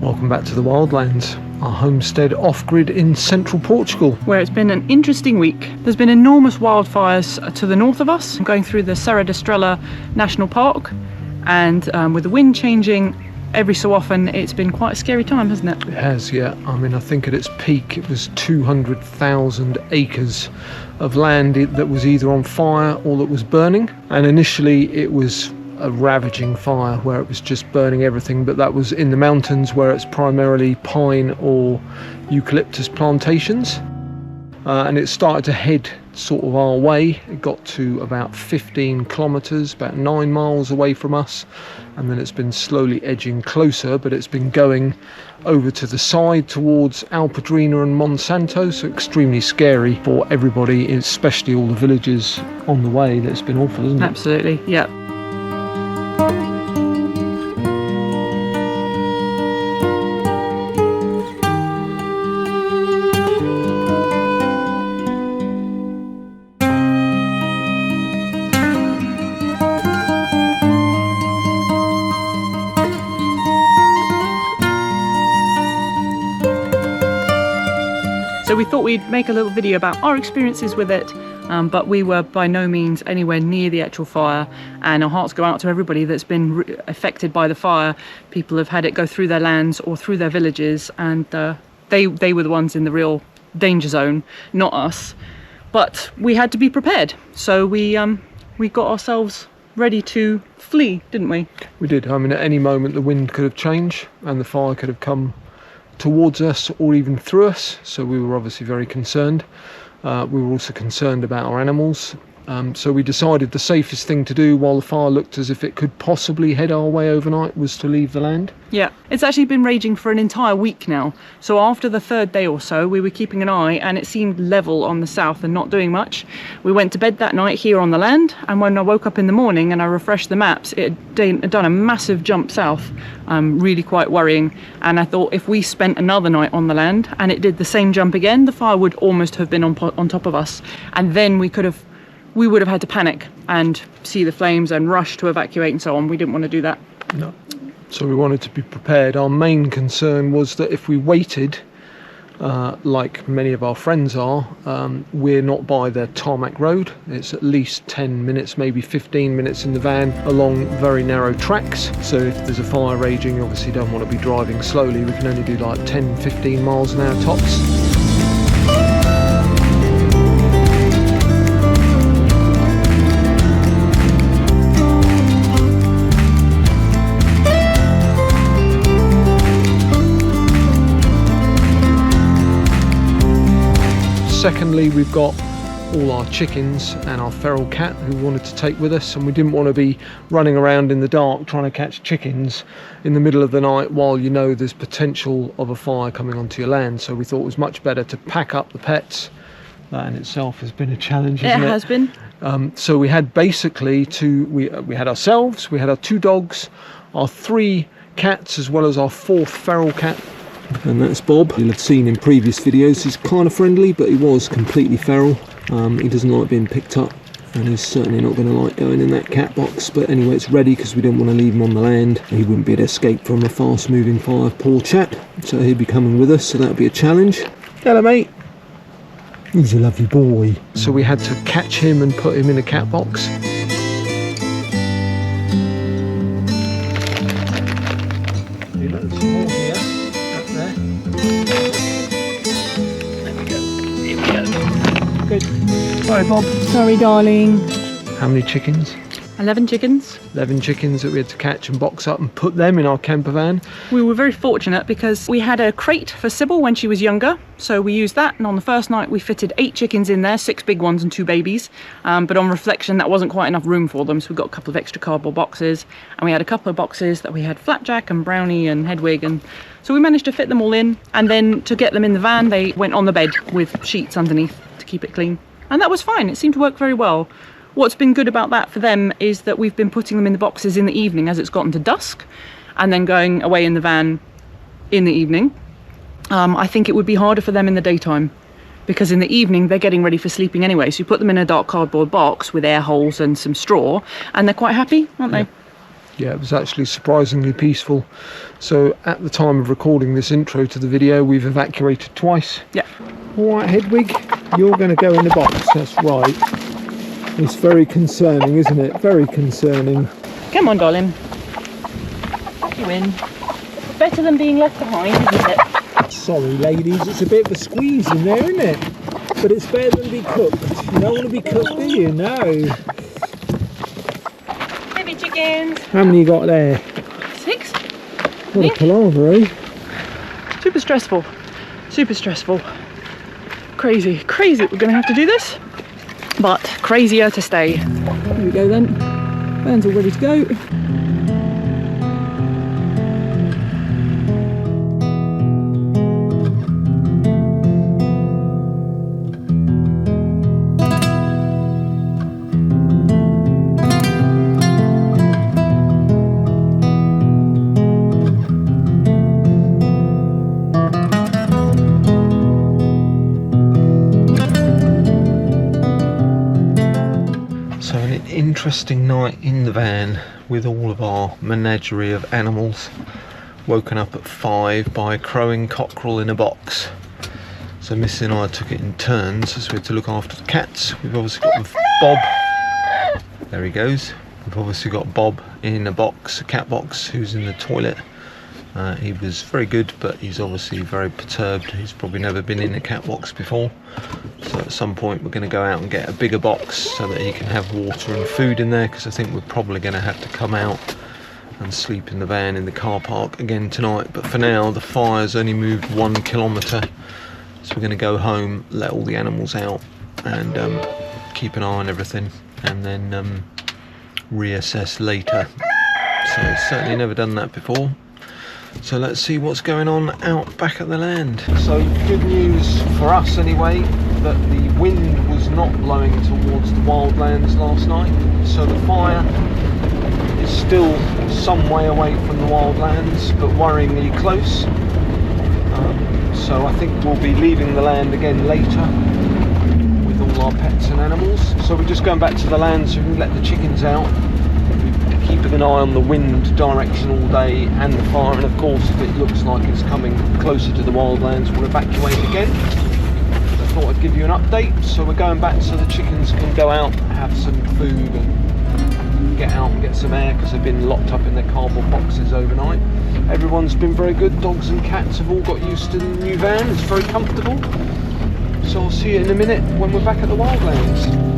Welcome back to the Wildlands, our homestead off-grid in central Portugal. Where it's been an interesting week. There's been enormous wildfires to the north of us, going through the Serra da Estrela National Park, and with the wind changing every so often, it's been quite a scary time, hasn't it? It has, yeah. I mean, I think at its peak it was 200,000 acres of land that was either on fire or that was burning. And initially it was a ravaging fire where it was just burning everything, but that was in the mountains where it's primarily pine or eucalyptus plantations. And it started to head sort of our way. It got to about 15 kilometres, about 9 miles away from us, and then it's been slowly edging closer, but it's been going over to the side towards Alpedrina and Monsanto, so extremely scary for everybody, especially all the villagers on the way. That's been awful, isn't it? Absolutely, yeah. So we thought we'd make a little video about our experiences with it, but we were by no means anywhere near the actual fire, and our hearts go out to everybody that's been affected by the fire. People have had it go through their lands or through their villages, and they were the ones in the real danger zone, not us. But we had to be prepared, so we got ourselves ready to flee, didn't we? We did. I mean, at any moment the wind could have changed and the fire could have come towards us or even through us, so we were obviously very concerned. We were also concerned about our animals, so we decided the safest thing to do while the fire looked as if it could possibly head our way overnight was to leave the land. Yeah, it's actually been raging for an entire week now, so after the third day or so we were keeping an eye, and it seemed level on the south and not doing much. We went to bed that night here on the land, and when I woke up in the morning and I refreshed the maps, it had done a massive jump south, really quite worrying. And I thought if we spent another night on the land and it did the same jump again, the fire would almost have been on top of us, and then we would have had to panic and see the flames and rush to evacuate and so on. We didn't want to do that. No. So we wanted to be prepared. Our main concern was that if we waited, like many of our friends are, we're not by the tarmac road. It's at least 10 minutes, maybe 15 minutes in the van along very narrow tracks. So if there's a fire raging, you obviously don't want to be driving slowly. We can only do like 10-15 miles an hour tops. Secondly, we've got all our chickens and our feral cat who we wanted to take with us, and we didn't want to be running around in the dark trying to catch chickens in the middle of the night while you know there's potential of a fire coming onto your land. So we thought it was much better to pack up the pets. That in itself has been a challenge, isn't it? It has been. So we had basically we had ourselves, we had our 2 dogs, our 3 cats, as well as our 4th feral cat. And that's Bob. You'll have seen in previous videos he's kind of friendly, but he was completely feral. He doesn't like being picked up, and he's certainly not going to like going in that cat box. But anyway, it's ready because we didn't want to leave him on the land. He wouldn't be able to escape from a fast moving fire, poor chap. So he'll be coming with us, so that'll be a challenge. Hello mate. He's a lovely boy. So we had to catch him and put him in a cat box. Good. Sorry, Bob. Sorry, darling. How many chickens? 11 chickens. 11 chickens that we had to catch and box up and put them in our camper van. We were very fortunate because we had a crate for Sybil when she was younger, so we used that, and on the first night we fitted 8 chickens in there, 6 big ones and 2 babies, but on reflection that wasn't quite enough room for them, so we got a couple of extra cardboard boxes, and we had a couple of boxes that we had Flapjack and Brownie and Hedwig, and so we managed to fit them all in. And then to get them in the van, they went on the bed with sheets underneath to keep it clean, and that was fine. It seemed to work very well. What's been good about that for them is that we've been putting them in the boxes in the evening as it's gotten to dusk, and then going away in the van in the evening. I think it would be harder for them in the daytime, because in the evening they're getting ready for sleeping anyway, so you put them in a dark cardboard box with air holes and some straw, and they're quite happy, aren't they? Yeah, it was actually surprisingly peaceful. So at the time of recording this intro to the video, we've evacuated twice. Yeah. All right, Hedwig, you're going to go in the box. That's right. It's very concerning, isn't it? Very concerning. Come on, darling. You in. Better than being left behind, isn't it? Sorry, ladies, it's a bit of a squeeze in there, isn't it? But it's better than be cooked. You don't want to be cooked, do you? No. Baby chickens. How many you got there? 6. What a palaver, eh? Super stressful. Super stressful. Crazy. Crazy we're going to have to do this. But crazier to stay. Here we go then. Van's all ready to go. So an interesting night in the van with all of our menagerie of animals. Woken up at 5 by a crowing cockerel in a box. So Missy and I took it in turns as we had to look after the cats. We've obviously got Bob. There he goes. We've obviously got Bob in a box, a cat box, who's in the toilet. He was very good, but he's obviously very perturbed. He's probably never been in a cat box before. So at some point we're going to go out and get a bigger box so that he can have water and food in there, because I think we're probably going to have to come out and sleep in the van in the car park again tonight. But for now, the fire's only moved 1 kilometre, so we're going to go home, let all the animals out and keep an eye on everything, and then reassess later. So certainly never done that before. So let's see what's going on out back at the land. So good news for us anyway, that the wind was not blowing towards the wildlands last night. So the fire is still some way away from the wildlands, but worryingly close. So I think we'll be leaving the land again later with all our pets and animals. So we're just going back to the land so we can let the chickens out. Keeping an eye on the wind direction all day and the fire, and of course if it looks like it's coming closer to the wildlands, we'll evacuate again. I thought I'd give you an update. So we're going back so the chickens can go out, have some food and get out and get some air, because they've been locked up in their cardboard boxes overnight. Everyone's been very good. Dogs and cats have all got used to the new van. It's very comfortable. So I'll see you in a minute when we're back at the wildlands.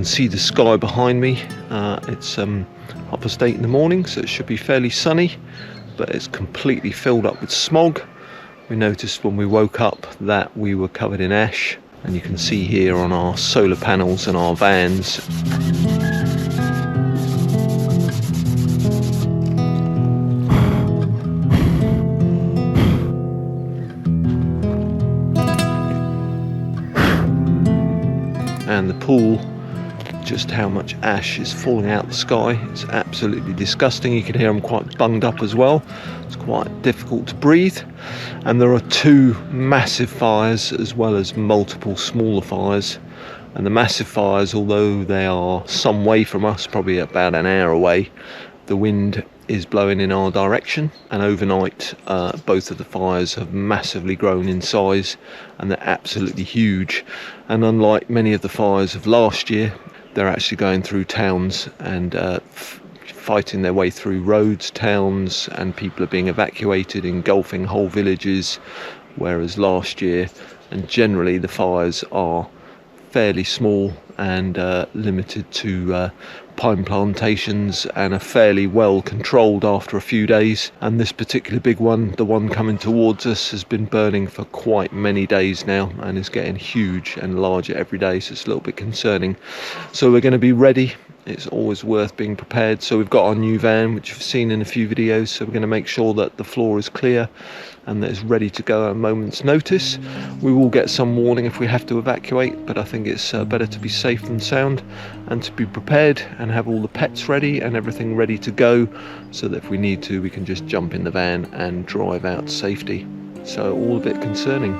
See the sky behind me. It's 8:30 in the morning, so it should be fairly sunny, but it's completely filled up with smog. We noticed when we woke up that we were covered in ash, and you can see here on our solar panels and our vans. And the pool, just how much ash is falling out the sky. It's absolutely disgusting. You can hear I'm quite bunged up as well. It's quite difficult to breathe. And there are 2 massive fires as well as multiple smaller fires. And the massive fires, although they are some way from us, probably about an hour away, the wind is blowing in our direction, and overnight both of the fires have massively grown in size, and they're absolutely huge. And unlike many of the fires of last year, they're actually going through towns and fighting their way through roads, towns, and people are being evacuated, engulfing whole villages, whereas last year, and generally the fires are fairly small and limited to pine plantations, and are fairly well controlled after a few days. And this particular big one, the one coming towards us, has been burning for quite many days now and is getting huge and larger every day, so it's a little bit concerning. So we're going to be ready. It's always worth being prepared. So we've got our new van, which you've seen in a few videos, so we're going to make sure that the floor is clear and that it's ready to go at a moment's notice. We will get some warning if we have to evacuate, but I think it's better to be safe than sound, and to be prepared and have all the pets ready and everything ready to go, so that if we need to, we can just jump in the van and drive out to safety. So all a bit concerning.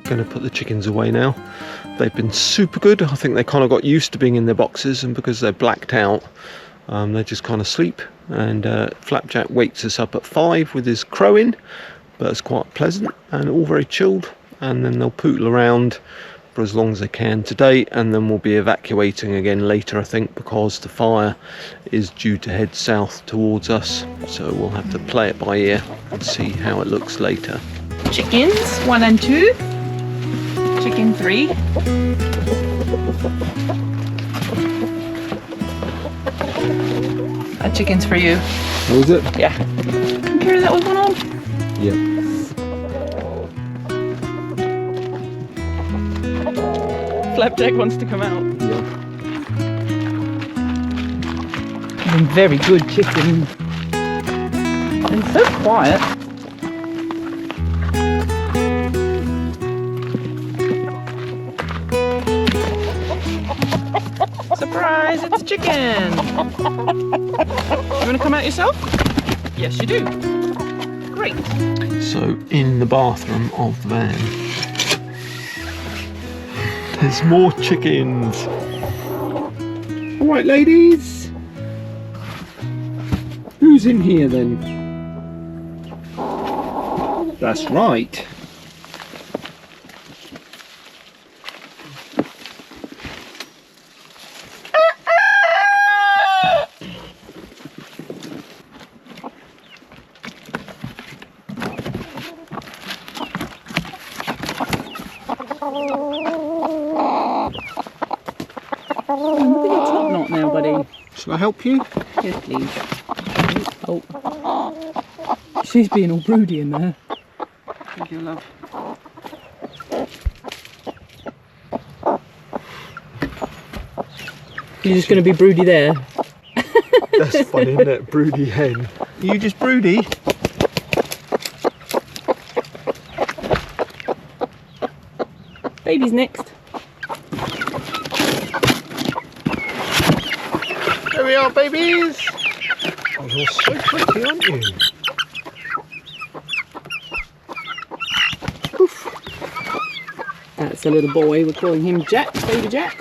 Going to put the chickens away now. They've been super good. I think they kind of got used to being in their boxes, and because they're blacked out, they just kind of sleep. And Flapjack wakes us up at 5 with his crowing, but it's quite pleasant and all very chilled. And then they'll pootle around for as long as they can today, and then we'll be evacuating again later, I think, because the fire is due to head south towards us. So we'll have to play it by ear and see how it looks later. Chickens 1 and 2. Chicken 3. That chicken's for you. What was it? Yeah. Can you carry that with one arm? Yeah. Flapjack wants to come out. Yeah. Been very good chicken. And so quiet. Surprise, it's chicken! You want to come out yourself? Yes, you do. Great. So in the bathroom of the van, there's more chickens. All right, ladies. Who's in here then? That's right. It's top knot now, buddy. Shall I help you? Yes, please. Oh. She's being all broody in there. Thank you, love. You're just going to be broody there? That's funny, isn't it? Broody hen. Are you just broody? Baby's next. There we are, babies. Oh, you're so pretty, aren't you? Oof. That's a little boy. We're calling him Jack, baby Jack.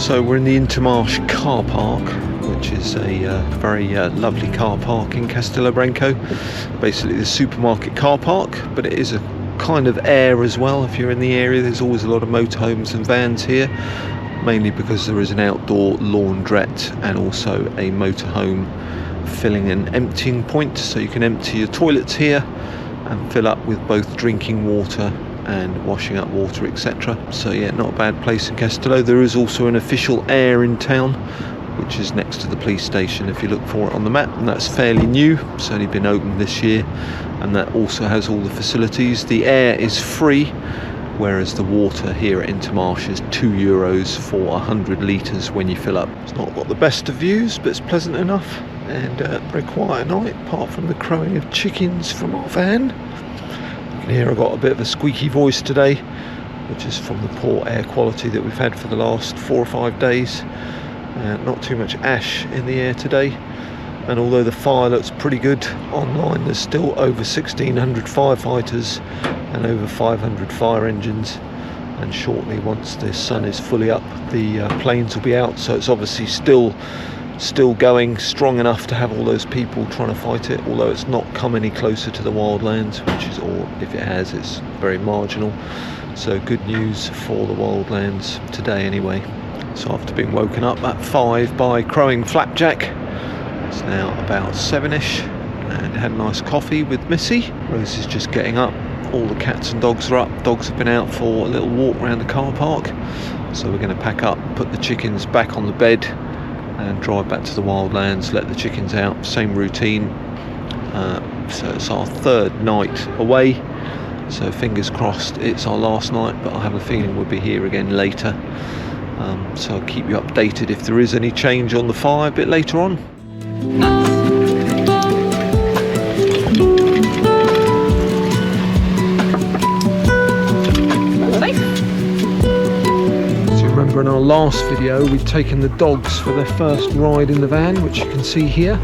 So we're in the Intermarsh car park, which is a very lovely car park in Castellabranco. Basically the supermarket car park, but it is a kind of air as well. If you're in the area, there's always a lot of motorhomes and vans here, mainly because there is an outdoor laundrette and also a motorhome filling and emptying point, so you can empty your toilets here and fill up with both drinking water and washing up water, etc. So yeah, not a bad place in Castello. There is also an official air in town, which is next to the police station if you look for it on the map, and that's fairly new. It's only been opened this year, and that also has all the facilities. The air is free, whereas the water here at Intermarsh is €2 for 100 litres when you fill up. It's not got the best of views, but it's pleasant enough, and very quiet night apart from the crowing of chickens from our van. Here I've got a bit of a squeaky voice today, which is from the poor air quality that we've had for the last 4 or 5 days. Not too much ash in the air today, and although the fire looks pretty good online, there's still over 1,600 firefighters and over 500 fire engines, and shortly, once the sun is fully up, the planes will be out, so it's obviously still going strong enough to have all those people trying to fight it, although it's not come any closer to the wildlands, which is, or if it has, it's very marginal. So good news for the wildlands today anyway. So after being woken up at 5 by crowing Flapjack, it's now about 7ish, and had a nice coffee with Missy. Rose is just getting up, all the cats and dogs are up. Dogs have been out for a little walk around the car park, so we're going to pack up, put the chickens back on the bed and drive back to the wildlands, let the chickens out. Same routine. So it's our 3rd night away, so fingers crossed it's our last night, but I have a feeling we'll be here again later. So I'll keep you updated if there is any change on the fire a bit later on. In our last video we'd taken the dogs for their first ride in the van, which you can see here,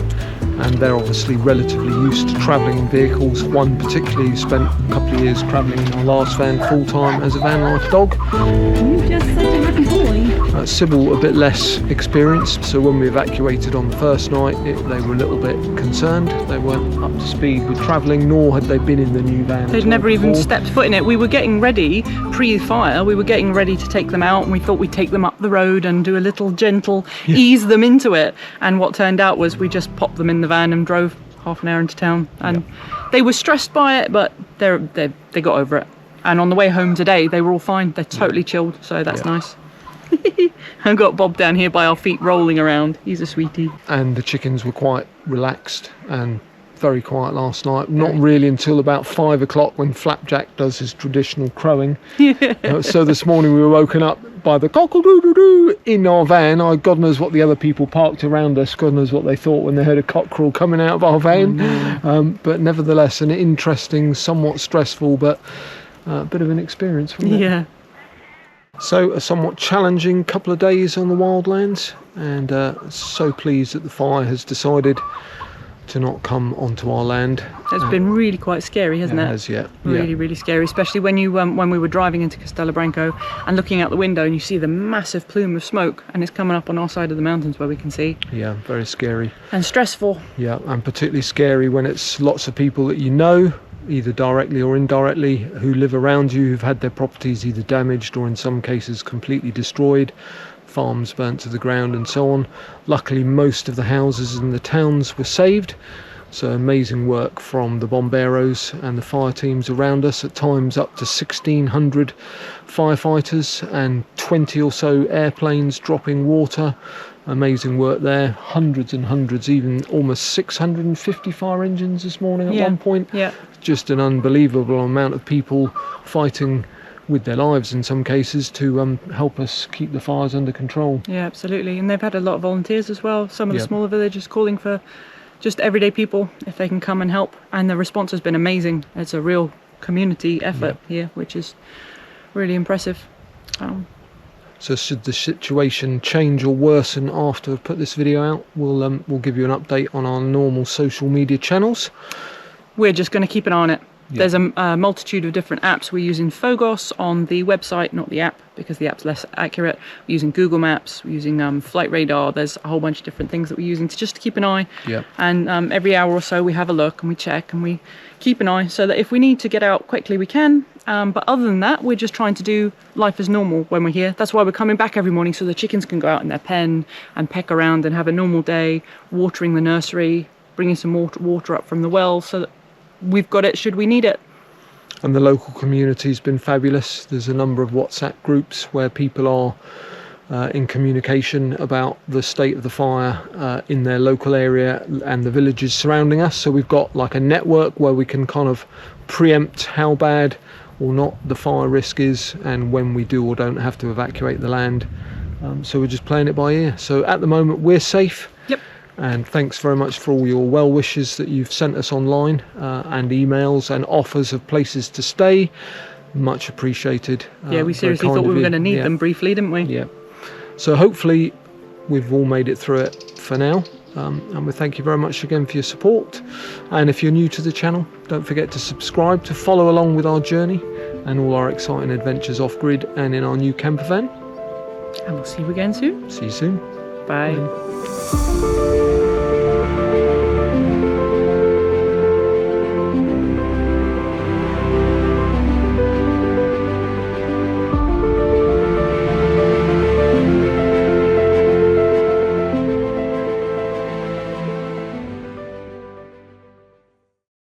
and they're obviously relatively used to travelling in vehicles. One particularly who spent a couple of years travelling in our last van full time as a van life dog. You're just such a lucky boy. Sybil a bit less experienced, so when we evacuated on the first night they were a little bit concerned. They weren't up to speed with travelling, nor had they been in the new van. They'd never even stepped foot in it. We were getting ready, pre-fire, we were getting ready to take them out, and we thought we'd take them up the road and do a little gentle ease them into it, and what turned out was we just popped them in the van and drove half an hour into town, and they were stressed by it, but they got over it. And on the way home today they were all fine. They're totally chilled, so that's nice. I've got Bob down here by our feet rolling around. He's a sweetie. And the chickens were quite relaxed and very quiet last night. Not really until about 5 o'clock when Flapjack does his traditional crowing. So this morning we were woken up by the cock-a-doo-doo-doo in our van. God knows what the other people parked around us, God knows what they thought when they heard a cockerel coming out of our van. But nevertheless, an interesting, somewhat stressful, but a bit of an experience, wasn't it? Yeah. So a somewhat challenging couple of days on the wildlands, and so pleased that the fire has decided to not come onto our land. It's been really quite scary, hasn't it? It has, yeah. Really scary, especially when you when we were driving into Castellabranco and looking out the window and you see the massive plume of smoke, and it's coming up on our side of the mountains where we can see. Yeah, very scary. And stressful. Yeah, and particularly scary when it's lots of people that you know, either directly or indirectly, who live around you, who've had their properties either damaged or in some cases completely destroyed, farms burnt to the ground and so on. Luckily most of the houses in the towns were saved, so amazing work from the bomberos and the fire teams around us. At times up to 1,600 firefighters and 20 or so airplanes dropping water. Amazing work there. Hundreds and hundreds, even almost 650 fire engines this morning at one point. Yeah. Just an unbelievable amount of people fighting with their lives in some cases to help us keep the fires under control. Yeah, absolutely. And they've had a lot of volunteers as well. Some of the smaller villages calling for just everyday people if they can come and help. And the response has been amazing. It's a real community effort here, which is really impressive. So should the situation change or worsen after I've put this video out, we'll give you an update on our normal social media channels. We're just going to keep an eye on it. There's a multitude of different apps. We're using Phogos on the website, not the app, because the app's less accurate. We're using Google Maps, we're using Flight Radar. There's a whole bunch of different things that we're using to keep an eye. And every hour or so we have a look and we check and we keep an eye so that if we need to get out quickly we can. But other than that, we're just trying to do life as normal when we're here. That's why we're coming back every morning, so the chickens can go out in their pen and peck around and have a normal day, watering the nursery, bringing some water up from the well, so that we've got it should we need it. And the local community's been fabulous. There's a number of WhatsApp groups where people are in communication about the state of the fire in their local area and the villages surrounding us. So we've got like a network where we can kind of preempt how bad or not the fire risk is, and when we do or don't have to evacuate the land. So we're just playing it by ear. So at the moment we're safe. Yep. And thanks very much for all your well wishes that you've sent us online, and emails and offers of places to stay. Much appreciated. Yeah, we seriously thought we were going to need them briefly, didn't we? Yeah. So hopefully we've all made it through it for now. And we thank you very much again for your support. And if you're new to the channel, don't forget to subscribe to follow along with our journey and all our exciting adventures off-grid and in our new campervan. And we'll see you again soon. See you soon. Bye. Bye.